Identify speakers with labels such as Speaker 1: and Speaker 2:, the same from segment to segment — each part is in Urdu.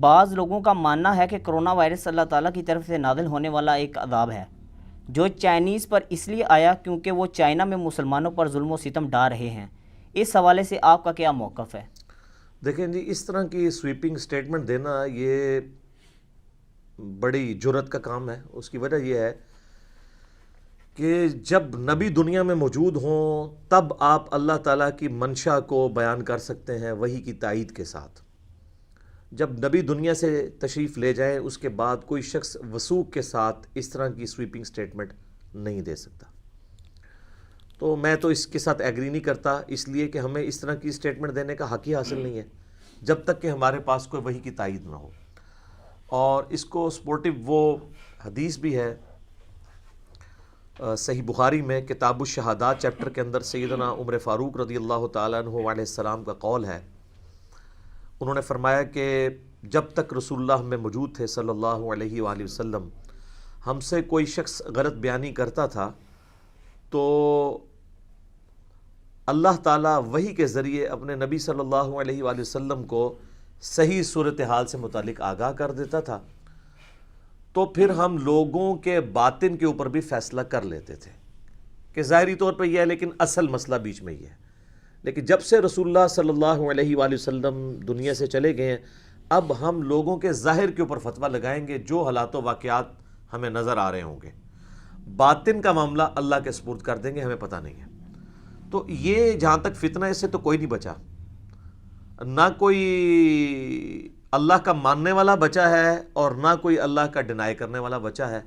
Speaker 1: بعض لوگوں کا ماننا ہے کہ کرونا وائرس اللہ تعالیٰ کی طرف سے نازل ہونے والا ایک عذاب ہے جو چائنیز پر اس لیے آیا کیونکہ وہ چائنا میں مسلمانوں پر ظلم و ستم ڈھا رہے ہیں۔ اس حوالے سے آپ کا کیا موقف ہے؟
Speaker 2: دیکھیں جی، اس طرح کی سویپنگ سٹیٹمنٹ دینا یہ بڑی جرت کا کام ہے۔ اس کی وجہ یہ ہے کہ جب نبی دنیا میں موجود ہوں تب آپ اللہ تعالیٰ کی منشا کو بیان کر سکتے ہیں وحی کی تائید کے ساتھ۔ جب نبی دنیا سے تشریف لے جائیں اس کے بعد کوئی شخص وثوق کے ساتھ اس طرح کی سویپنگ سٹیٹمنٹ نہیں دے سکتا۔ تو میں تو اس کے ساتھ ایگری نہیں کرتا، اس لیے کہ ہمیں اس طرح کی سٹیٹمنٹ دینے کا حق ہی حاصل نہیں ہے جب تک کہ ہمارے پاس کوئی وحی کی تائید نہ ہو۔ اور اس کو سپورٹیو وہ حدیث بھی ہے صحیح بخاری میں کتاب الشہادات چیپٹر کے اندر سیدنا عمر فاروق رضی اللہ تعالیٰ عنہ علیہ السلام کا قول ہے۔ انہوں نے فرمایا کہ جب تک رسول اللہ میں موجود تھے صلی اللہ علیہ وآلہ وسلم، ہم سے کوئی شخص غلط بیانی کرتا تھا تو اللہ تعالیٰ وحی کے ذریعے اپنے نبی صلی اللہ علیہ وآلہ وسلم کو صحیح صورتحال سے متعلق آگاہ کر دیتا تھا، تو پھر ہم لوگوں کے باطن کے اوپر بھی فیصلہ کر لیتے تھے کہ ظاہری طور پہ یہ ہے لیکن اصل مسئلہ بیچ میں یہ ہے۔ لیکن جب سے رسول اللہ صلی اللہ علیہ وآلہ وسلم دنیا سے چلے گئے ہیں، اب ہم لوگوں کے ظاہر کے اوپر فتویٰ لگائیں گے جو حالات و واقعات ہمیں نظر آ رہے ہوں گے، باطن کا معاملہ اللہ کے سپرد کر دیں گے، ہمیں پتہ نہیں ہے۔ تو یہ جہاں تک فتنہ اس سے تو کوئی نہیں بچا، نہ کوئی اللہ کا ماننے والا بچا ہے اور نہ کوئی اللہ کا ڈینائی کرنے والا بچا ہے،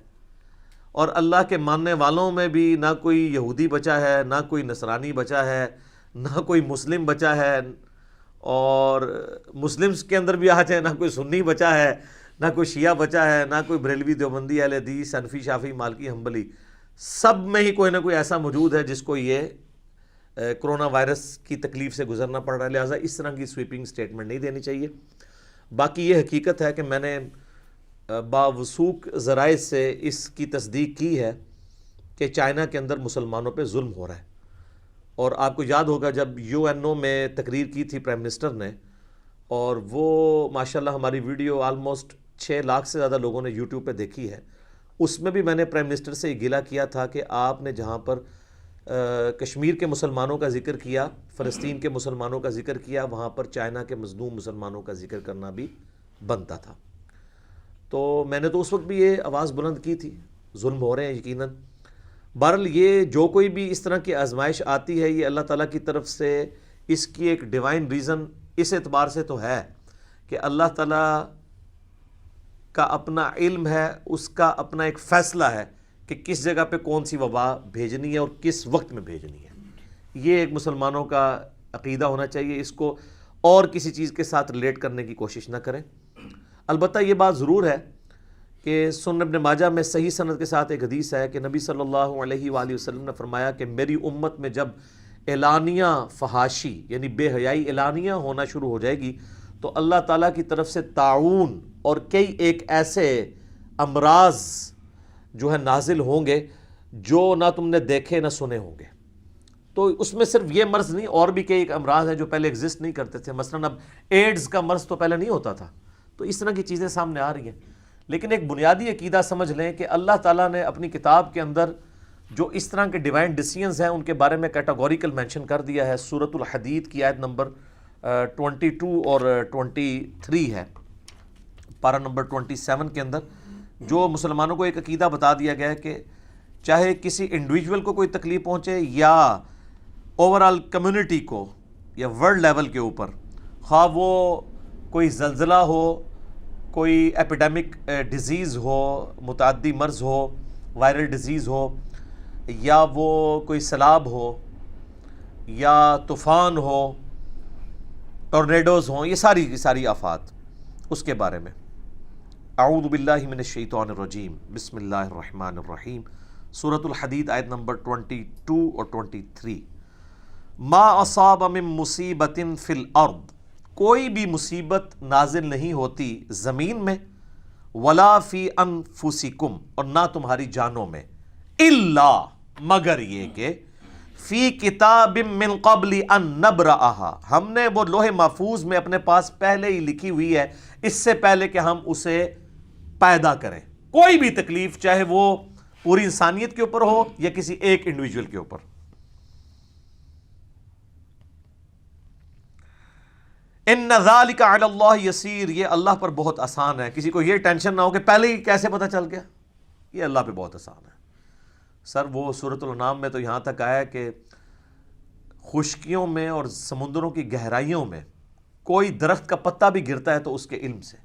Speaker 2: اور اللہ کے ماننے والوں میں بھی نہ کوئی یہودی بچا ہے، نہ کوئی نصرانی بچا ہے، نہ کوئی مسلم بچا ہے، اور مسلمز کے اندر بھی آ جائے نہ کوئی سنی بچا ہے، نہ کوئی شیعہ بچا ہے، نہ کوئی بریلوی دیوبندی اہل حدیث حنفی شافعی مالکی حنبلی، سب میں ہی کوئی نہ کوئی ایسا موجود ہے جس کو یہ کرونا وائرس کی تکلیف سے گزرنا پڑ رہا ہے۔ لہٰذا اس طرح کی سویپنگ سٹیٹمنٹ نہیں دینی چاہیے۔ باقی یہ حقیقت ہے کہ میں نے باوثوق ذرائع سے اس کی تصدیق کی ہے کہ چائنا کے اندر مسلمانوں پہ ظلم ہو رہا ہے، اور آپ کو یاد ہوگا جب UNO میں تقریر کی تھی پرائم منسٹر نے، اور وہ ماشاءاللہ ہماری ویڈیو آلموسٹ 6 لاکھ سے زیادہ لوگوں نے یوٹیوب پہ دیکھی ہے، اس میں بھی میں نے پرائم منسٹر سے یہ گلہ کیا تھا کہ آپ نے جہاں پر کشمیر کے مسلمانوں کا ذکر کیا، فلسطین کے مسلمانوں کا ذکر کیا، وہاں پر چائنا کے مظلوم مسلمانوں کا ذکر کرنا بھی بنتا تھا۔ تو میں نے تو اس وقت بھی یہ آواز بلند کی تھی، ظلم ہو رہے ہیں یقیناً۔ بہرحال یہ جو کوئی بھی اس طرح کی آزمائش آتی ہے یہ اللہ تعالیٰ کی طرف سے اس کی ایک ڈیوائن ریزن اس اعتبار سے تو ہے کہ اللہ تعالیٰ کا اپنا علم ہے، اس کا اپنا ایک فیصلہ ہے کہ کس جگہ پہ کون سی وبا بھیجنی ہے اور کس وقت میں بھیجنی ہے۔ یہ ایک مسلمانوں کا عقیدہ ہونا چاہیے، اس کو اور کسی چیز کے ساتھ ریلیٹ کرنے کی کوشش نہ کریں۔ البتہ یہ بات ضرور ہے کہ سنن ابن ماجہ میں صحیح سند کے ساتھ ایک حدیث ہے کہ نبی صلی اللہ علیہ وآلہ وسلم نے فرمایا کہ میری امت میں جب اعلانیہ فحاشی یعنی بے حیائی اعلانیہ ہونا شروع ہو جائے گی تو اللہ تعالیٰ کی طرف سے طاعون اور کئی ایک ایسے امراض جو ہے نازل ہوں گے جو نہ تم نے دیکھے نہ سنے ہوں گے۔ تو اس میں صرف یہ مرض نہیں، اور بھی کئی ایک امراض ہیں جو پہلے ایگزسٹ نہیں کرتے تھے، مثلا اب ایڈز کا مرض تو پہلے نہیں ہوتا تھا۔ تو اس طرح کی چیزیں سامنے آ رہی ہیں، لیکن ایک بنیادی عقیدہ سمجھ لیں کہ اللہ تعالیٰ نے اپنی کتاب کے اندر جو اس طرح کے ڈیوائن ڈیسیژنز ہیں ان کے بارے میں کیٹاگوریکل مینشن کر دیا ہے۔ سورۃ الحدید کی آیت نمبر 22 اور 23 ہے، پارہ نمبر 27 کے اندر جو مسلمانوں کو ایک عقیدہ بتا دیا گیا ہے کہ چاہے کسی انڈیویجول کو کوئی تکلیف پہنچے یا اوورآل کمیونٹی کو یا ورلڈ لیول کے اوپر، خواہ وہ کوئی زلزلہ ہو، کوئی ایپیڈیمک ڈیزیز ہو، متعدی مرض ہو، وائرل ڈیزیز ہو، یا وہ کوئی سیلاب ہو یا طوفان ہو، ٹورنیڈوز ہوں، یہ ساری آفات، اس کے بارے میں اعوذ باللہ من الشیطان الرجیم، بسم اللہ الرحمن الرحیم، سورۃ الحدید آیت نمبر 22 اور 23۔ ما اصاب من مصیبت فی الارض، کوئی بھی مصیبت نازل نہیں ہوتی زمین میں، ولا فی انفسکم، اور نہ تمہاری جانوں میں، الا مگر یہ کہ فی کتاب من قبل ان نبرأہا، ہم نے وہ لوح محفوظ میں اپنے پاس پہلے ہی لکھی ہوئی ہے، اس سے پہلے کہ ہم اسے پیدا کریں۔ کوئی بھی تکلیف چاہے وہ پوری انسانیت کے اوپر ہو یا کسی ایک انڈیویجول کے اوپر۔ ان ذالک علی اللہ یسیر، یہ اللہ پر بہت آسان ہے۔ کسی کو یہ ٹینشن نہ ہو کہ پہلے ہی کیسے پتہ چل گیا، یہ اللہ پہ بہت آسان ہے۔ سر وہ سورۃ الانعام میں تو یہاں تک آیا ہے کہ خشکیوں میں اور سمندروں کی گہرائیوں میں کوئی درخت کا پتا بھی گرتا ہے تو اس کے علم سے،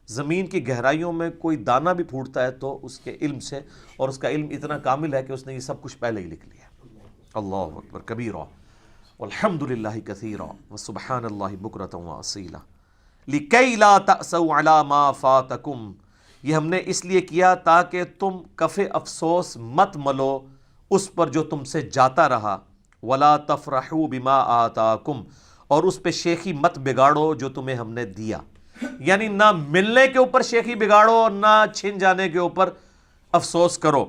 Speaker 2: زمین کی گہرائیوں میں کوئی دانہ بھی پھوٹتا ہے تو اس کے علم سے، اور اس کا علم اتنا کامل ہے کہ اس نے یہ سب کچھ پہلے ہی لکھ لیا۔ اللہ اکبر کبیرا والحمد للہ کثیرا وسبحان اللہ بکرۃ واصیلا لکی لا تأسوا علی ما فاتکم، یہ ہم نے اس لیے کیا تاکہ تم کف افسوس مت ملو اس پر جو تم سے جاتا رہا، ولا تفرحوا بما آتاکم، اور اس پہ شیخی مت بگاڑو جو تمہیں ہم نے دیا، یعنی نہ ملنے کے اوپر شیخی بگاڑو اور نہ چھن جانے کے اوپر افسوس کرو۔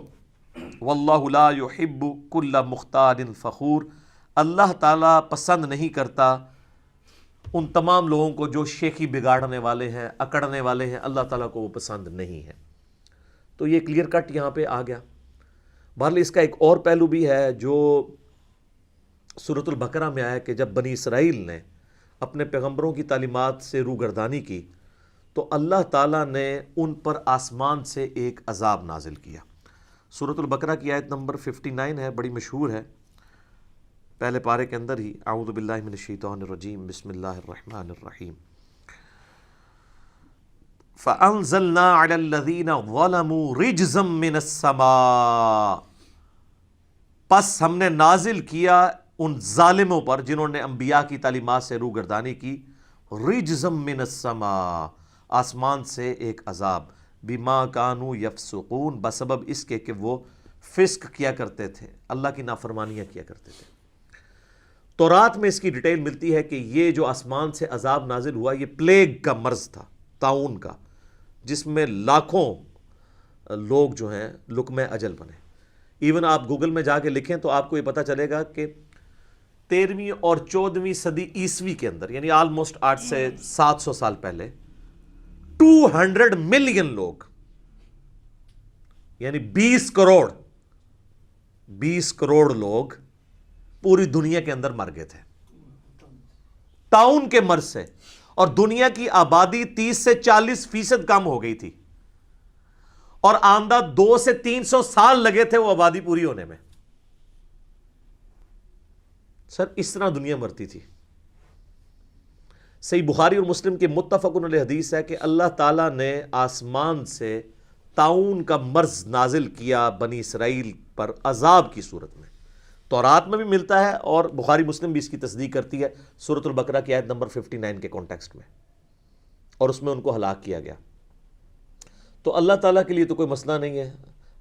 Speaker 2: واللہ لا یحب کل مختال فخور، اللہ تعالیٰ پسند نہیں کرتا ان تمام لوگوں کو جو شیخی بگاڑنے والے ہیں، اکڑنے والے ہیں، اللہ تعالیٰ کو وہ پسند نہیں ہے۔ تو یہ کلیئر کٹ یہاں پہ آ گیا۔ بہرحال اس کا ایک اور پہلو بھی ہے جو سورۃ البقرہ میں آیا کہ جب بنی اسرائیل نے اپنے پیغمبروں کی تعلیمات سے روگردانی کی تو اللہ تعالیٰ نے ان پر آسمان سے ایک عذاب نازل کیا۔ سورۃ البقرہ کی آیت نمبر 59 ہے، بڑی مشہور ہے، پہلے پارے کے اندر ہی، اعوذ باللہ من الشیطان الرجیم، بسم اللہ الرحمن الرحیم۔ فَأَنزَلْنَا عَلَى الَّذِينَ ظَلَمُوا رِجْزًا مِّنَ السَّمَاءِ، پس ہم نے نازل کیا ان ظالموں پر جنہوں نے انبیاء کی تعلیمات سے روگردانی کی، رِجْزًا مِّنَ السَّمَاءِ، آسمان سے ایک عذاب، بِمَا كَانُوا يَفْسُقُونَ، بسبب اس کے کہ وہ فسق کیا کرتے تھے، اللہ کی نافرمانیاں کیا کرتے تھے۔ تورات میں اس کی ڈیٹیل ملتی ہے کہ یہ جو آسمان سے عذاب نازل ہوا یہ پلیگ کا مرض تھا، طاعون کا، جس میں لاکھوں لوگ جو ہیں لقمہ اجل بنے۔ ایون آپ گوگل میں جا کے لکھیں تو آپ کو یہ پتہ چلے گا کہ 13ویں اور 14ویں صدی عیسوی کے اندر، یعنی آلموسٹ 8 سے 700 سال پہلے، 200 ملین لوگ، یعنی 20 کروڑ لوگ پوری دنیا کے اندر مر گئے تھے طاعون کے مرض سے، اور دنیا کی آبادی 30 سے 40% کم ہو گئی تھی، اور آندہ 200 سے 300 سال لگے تھے وہ آبادی پوری ہونے میں۔ سر اس طرح دنیا مرتی تھی۔ صحیح بخاری اور مسلم کے متفقن علیہ حدیث ہے کہ اللہ تعالیٰ نے آسمان سے طاعون کا مرض نازل کیا بنی اسرائیل پر عذاب کی صورت میں۔ تورات میں بھی ملتا ہے اور بخاری مسلم بھی اس کی تصدیق کرتی ہے سورۃ البقرہ کی آیت نمبر 59 کے کانٹیکسٹ میں، اور اس میں ان کو ہلاک کیا گیا۔ تو اللہ تعالیٰ کے لیے تو کوئی مسئلہ نہیں ہے،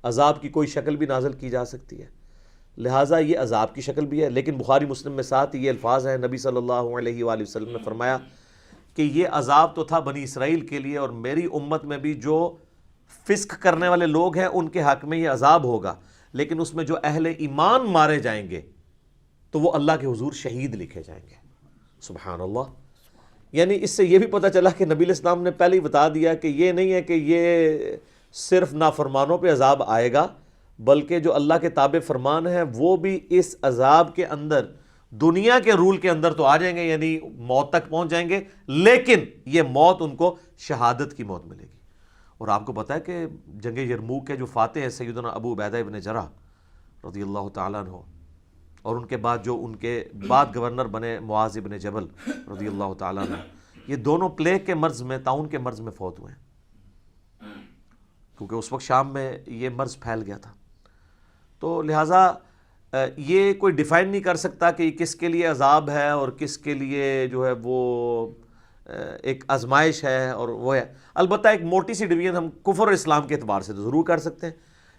Speaker 2: عذاب کی کوئی شکل بھی نازل کی جا سکتی ہے، لہٰذا یہ عذاب کی شکل بھی ہے۔ لیکن بخاری مسلم میں ساتھ یہ الفاظ ہیں، نبی صلی اللہ علیہ وآلہ وسلم نے فرمایا کہ یہ عذاب تو تھا بنی اسرائیل کے لیے، اور میری امت میں بھی جو فسق کرنے والے لوگ ہیں ان کے حق میں یہ عذاب ہوگا، لیکن اس میں جو اہل ایمان مارے جائیں گے تو وہ اللہ کے حضور شہید لکھے جائیں گے۔ سبحان اللہ۔ یعنی اس سے یہ بھی پتہ چلا کہ نبی علیہ السلام نے پہلے ہی بتا دیا کہ یہ نہیں ہے کہ یہ صرف نافرمانوں پہ عذاب آئے گا، بلکہ جو اللہ کے تابع فرمان ہیں وہ بھی اس عذاب کے اندر دنیا کے رول کے اندر تو آ جائیں گے، یعنی موت تک پہنچ جائیں گے، لیکن یہ موت ان کو شہادت کی موت ملے گی۔ اور آپ کو پتہ ہے کہ جنگ یرموک کے جو فاتح ہیں سیدنا ابو عبیدہ ابن جرح رضی اللہ تعالیٰ عنہ، اور ان کے بعد جو ان کے بعد گورنر بنے معاذ ابن جبل رضی اللہ تعالیٰ عنہ، یہ دونوں پلیگ کے مرض میں، طاعون کے مرض میں فوت ہوئے ہیں، کیونکہ اس وقت شام میں یہ مرض پھیل گیا تھا۔ تو لہٰذا یہ کوئی ڈیفائن نہیں کر سکتا کہ کس کے لیے عذاب ہے اور کس کے لیے جو ہے وہ ایک آزمائش ہے اور وہ ہے۔ البتہ ایک موٹی سی ڈویژن ہم کفر اور اسلام کے اعتبار سے تو ضرور کر سکتے ہیں،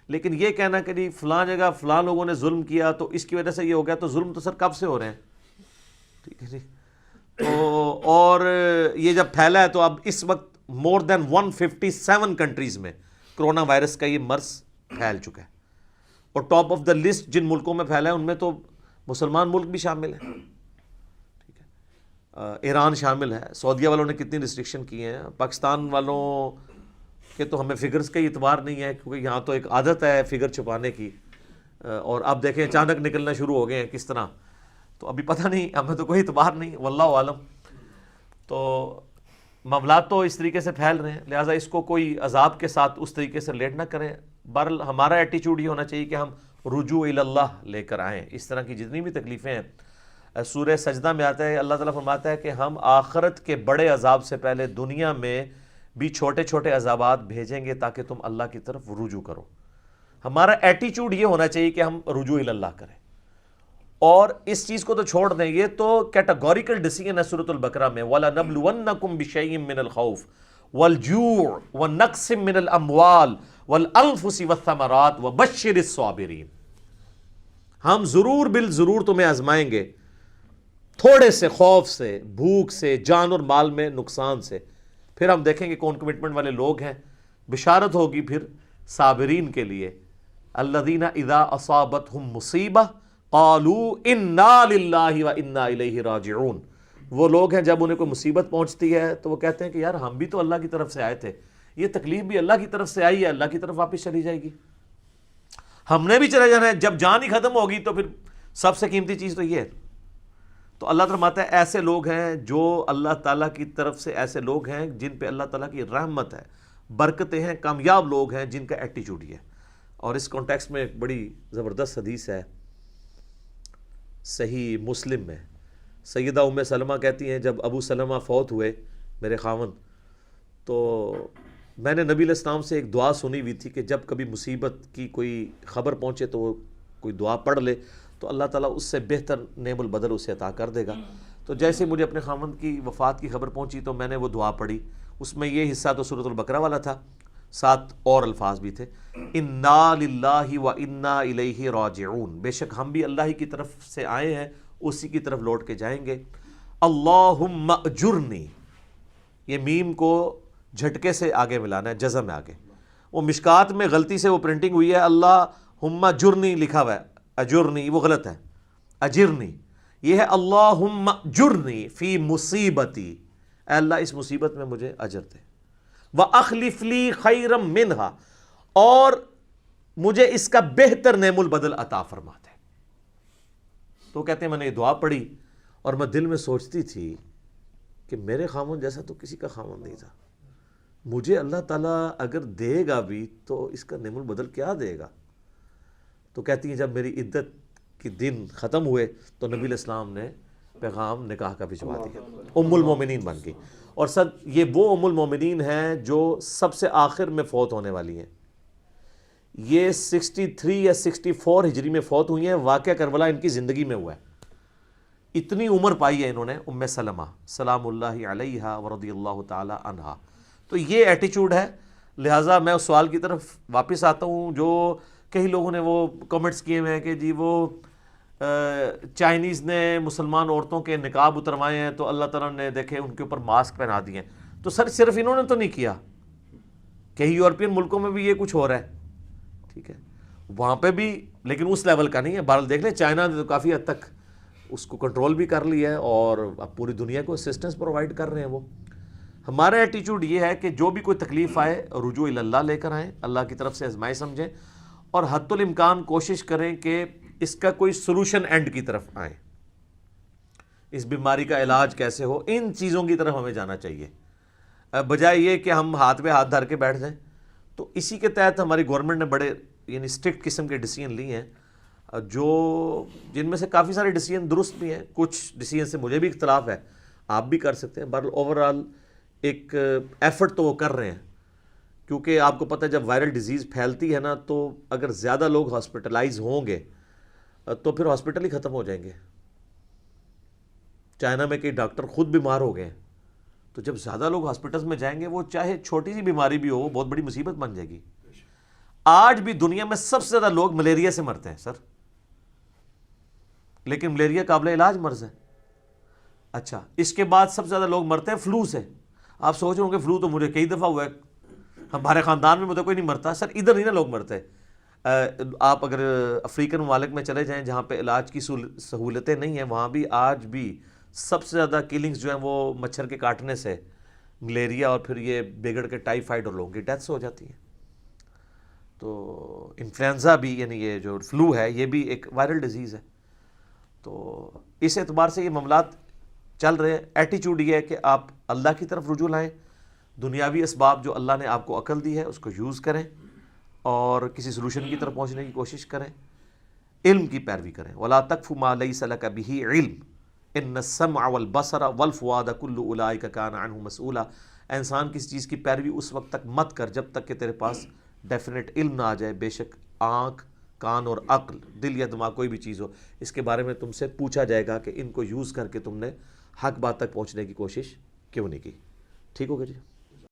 Speaker 2: لیکن یہ کہنا کہ جی فلاں جگہ فلاں لوگوں نے ظلم کیا تو اس کی وجہ سے یہ ہو گیا، تو ظلم تو سر کب سے ہو رہے ہیں، ٹھیک ہے جی۔ تو اور یہ جب پھیلا ہے تو اب اس وقت مور دین 157 کنٹریز میں کرونا وائرس کا یہ مرض پھیل چکا ہے، اور ٹاپ آف دا لسٹ جن ملکوں میں پھیلا ہے ان میں تو مسلمان ملک بھی شامل ہیں، ٹھیک ہے، ایران شامل ہے، سعودیہ والوں نے کتنی ریسٹرکشن کی ہیں، پاکستان والوں کے تو ہمیں فگرز کا اعتبار نہیں ہے کیونکہ یہاں تو ایک عادت ہے فگر چھپانے کی، اور اب دیکھیں اچانک نکلنا شروع ہو گئے ہیں کس طرح، تو ابھی پتہ نہیں، ہمیں تو کوئی اعتبار نہیں، واللہ عالم۔ تو معاملات تو اس طریقے سے پھیل رہے ہیں، لہٰذا اس کو کوئی عذاب کے ساتھ اس طریقے سے ریلیٹ نہ کریں۔ بہرحال ہمارا ایٹیچیوڈ یہ ہونا چاہیے کہ ہم رجوع الی اللہ لے کر آئیں۔ اس طرح کی جتنی بھی تکلیفیں ہیں، سورہ سجدہ میں آتا ہے، اللہ تعالیٰ فرماتا ہے کہ ہم آخرت کے بڑے عذاب سے پہلے دنیا میں بھی چھوٹے چھوٹے عذابات بھیجیں گے تاکہ تم اللہ کی طرف رجوع کرو۔ ہمارا ایٹیچیوڈ یہ ہونا چاہیے کہ ہم رجوع الی اللہ کریں، اور اس چیز کو تو چھوڑ دیں، یہ تو کیٹاگوریکل ڈیسیژن ہے سورۃ البقرہ میں، وَلَنَبْلُوَنَّكُمْ بِشَيْءٍ مِّنَ الْخَوْفِ وَالْجُوعِ وَنَقْصٍ مِّنَ الْأَمْوَالِ وَالْأَنفُسِ وَالثَّمَرَاتِ وَبَشِّرِ الصَّابِرِينَ۔ ہم ضرور بالضرور تمہیں آزمائیں گے، تھوڑے سے خوف سے، بھوک سے، جان اور مال میں نقصان سے، پھر ہم دیکھیں گے کون کمٹمنٹ والے لوگ ہیں۔ بشارت ہوگی پھر صابرین کے لیے، الذین اذا اصابتہم مصیبہ قالوا انا للہ وانا الیہ راجعون۔ وہ لوگ ہیں جب انہیں کوئی مصیبت پہنچتی ہے تو وہ کہتے ہیں کہ یار ہم بھی تو اللہ کی طرف سے آئے تھے، یہ تکلیف بھی اللہ کی طرف سے آئی ہے، اللہ کی طرف واپس چلی جائے گی، ہم نے بھی چلے جانا ہے، جب جان ہی ختم ہوگی تو پھر سب سے قیمتی چیز تو یہ ہے۔ تو اللہ تعالیٰ فرماتا ہے ایسے لوگ ہیں جو اللہ تعالیٰ کی طرف سے، ایسے لوگ ہیں جن پہ اللہ تعالیٰ کی رحمت ہے، برکتیں ہیں، کامیاب لوگ ہیں جن کا ایٹیچیوڈ یہ ہے۔ اور اس کانٹیکسٹ میں ایک بڑی زبردست حدیث ہے صحیح مسلم میں، سیدہ ام سلمہ کہتی ہیں جب ابو سلمہ فوت ہوئے میرے خاوند، تو میں نے نبی علیہ السلام سے ایک دعا سنی ہوئی تھی کہ جب کبھی مصیبت کی کوئی خبر پہنچے تو وہ کوئی دعا پڑھ لے تو اللہ تعالیٰ اس سے بہتر نعم البدل اسے عطا کر دے گا۔ تو جیسے مجھے اپنے خاوند کی وفات کی خبر پہنچی تو میں نے وہ دعا پڑھی، اس میں یہ حصہ تو سورۃ البقرہ والا تھا، 7 اور الفاظ بھی تھے، انا للہ و انا الیہ راجعون، بے شک ہم بھی اللہ ہی کی طرف سے آئے ہیں، اسی کی طرف لوٹ کے جائیں گے۔ اللہم اجرنی، یہ میم کو جھٹکے سے آگے ملانا ہے، جزم میں آگے، وہ مشکات میں غلطی سے وہ پرنٹنگ ہوئی ہے، اللہم اجرنی لکھا ہوا ہے، اجرنی وہ غلط ہے، اجرنی یہ ہے اللہم اجرنی فی مصیبتی، اے اللہ اس مصیبت میں مجھے اجر دے، وَأَخْلِفْ لِي خَيْرًا مِّنْهَا، اور مجھے اس کا بہتر نعم البدل عطا فرما دے۔ تو کہتے ہیں میں نے یہ دعا پڑھی اور میں دل میں سوچتی تھی کہ میرے خاوند جیسا تو کسی کا خاوند نہیں تھا، مجھے اللہ تعالیٰ اگر دے گا بھی تو اس کا نعم البدل کیا دے گا۔ تو کہتی ہیں جب میری عدت کے دن ختم ہوئے تو نبی علیہ السلام نے پیغام نکاح کا بھجوا دیا، ام المومنین بن گئی۔ اور سر یہ وہ ام المومنین ہیں جو سب سے آخر میں فوت ہونے والی ہیں، یہ 63 یا 64 ہجری میں فوت ہوئی ہیں، واقعہ کربلا ان کی زندگی میں ہوا ہے، اتنی عمر پائی ہے انہوں نے، ام سلمہ سلام اللہ علیہا ورضی اللہ تعالی عنہا۔ تو یہ ایٹیچیوڈ ہے، لہٰذا میں اس سوال کی طرف واپس آتا ہوں جو کئی لوگوں نے وہ کمنٹس کیے ہوئے ہیں کہ جی وہ چائنیز نے مسلمان عورتوں کے نقاب اتروائے ہیں تو اللہ تعالیٰ نے دیکھے ان کے اوپر ماسک پہنا دیے ہیں۔ تو سر صرف انہوں نے تو نہیں کیا، کئی یورپین ملکوں میں بھی یہ کچھ ہو رہا ہے، ٹھیک ہے، وہاں پہ بھی، لیکن اس لیول کا نہیں ہے۔ بہرحال دیکھ لیں چائنا نے تو کافی حد تک اس کو کنٹرول بھی کر لیا ہے اور اب پوری دنیا کو اسسٹنس پرووائڈ کر رہے ہیں وہ۔ ہمارا ایٹیچیوڈ یہ ہے کہ جو بھی کوئی تکلیف آئے رجوع الی اللہ لے کر آئیں، اللہ کی طرف سے آزمائش سمجھیں، اور حد الامکان کوشش کریں کہ اس کا کوئی سلوشن اینڈ کی طرف آئیں، اس بیماری کا علاج کیسے ہو، ان چیزوں کی طرف ہمیں جانا چاہیے، بجائے یہ کہ ہم ہاتھ پہ ہاتھ دھر کے بیٹھ جائیں۔ تو اسی کے تحت ہماری گورنمنٹ نے بڑے یعنی اسٹرکٹ قسم کے ڈیسیژن لیے ہیں، جو جن میں سے کافی سارے ڈیسیژن درست بھی ہیں، کچھ ڈیسیژن سے مجھے بھی اختلاف ہے، آپ بھی کر سکتے ہیں، بہرحال اوورآل ایک ایفرٹ تو وہ کر رہے ہیں، کیونکہ آپ کو پتہ ہے جب وائرل ڈیزیز پھیلتی ہے نا تو اگر زیادہ لوگ ہاسپٹلائز ہوں گے تو پھر ہاسپٹل ہی ختم ہو جائیں گے۔ چائنا میں کئی ڈاکٹر خود بیمار ہو گئے ہیں، تو جب زیادہ لوگ ہاسپٹلز میں جائیں گے، وہ چاہے چھوٹی سی بیماری بھی ہو وہ بہت بڑی مصیبت بن جائے گی۔ آج بھی دنیا میں سب سے زیادہ لوگ ملیریا سے مرتے ہیں سر، لیکن ملیریا قابل علاج مرض ہے۔ اچھا، اس کے بعد سب سے زیادہ لوگ مرتے ہیں فلو سے۔ آپ سوچ رہے ہوں گے فلو تو مجھے کئی دفعہ ہوا ہے، ہمارے خاندان میں مجھے کوئی نہیں مرتا، سر ادھر نہیں نا لوگ مرتے، آپ اگر افریقن ممالک میں چلے جائیں جہاں پہ علاج کی سہولتیں نہیں ہیں، وہاں بھی آج بھی سب سے زیادہ کلنگز جو ہیں وہ مچھر کے کاٹنے سے، ملیریا اور پھر یہ بگڑ کے ٹائیفائڈ اور لوگوں کی ڈیتھس ہو جاتی ہیں۔ تو انفلوئنزا بھی، یعنی یہ جو فلو ہے، یہ بھی ایک وائرل ڈیزیز ہے۔ تو اس اعتبار سے یہ معاملات چل رہے ہیں۔ ایٹیچیوڈ یہ ہے کہ آپ اللہ کی طرف رجوع لائیں، دنیاوی اسباب جو اللہ نے آپ کو عقل دی ہے اس کو یوز کریں اور کسی سلوشن کی طرف پہنچنے کی کوشش کریں، علم کی پیروی کریں۔ وَلَا تَقْفُ مَا لَيْسَ لَكَ بِهِ عِلْمٌ إِنَّ السَّمْعَ وَالْبَصَرَ وَالْفُؤَادَ كُلُّ أُولَٰئِكَ كَانَ عَنْهُ مَسْئُولًا۔ انسان کسی چیز کی پیروی اس وقت تک مت کر جب تک کہ تیرے پاس ڈیفینیٹ علم نہ آ جائے۔ بے شک آنکھ، کان اور عقل، دل یا دماغ کوئی بھی چیز ہو، اس کے بارے میں تم سے پوچھا جائے گا کہ ان کو یوز کر کے تم نے حق بات تک پہنچنے کی کوشش کیوں نہیں کی۔ ٹھیک ہوگا جی؟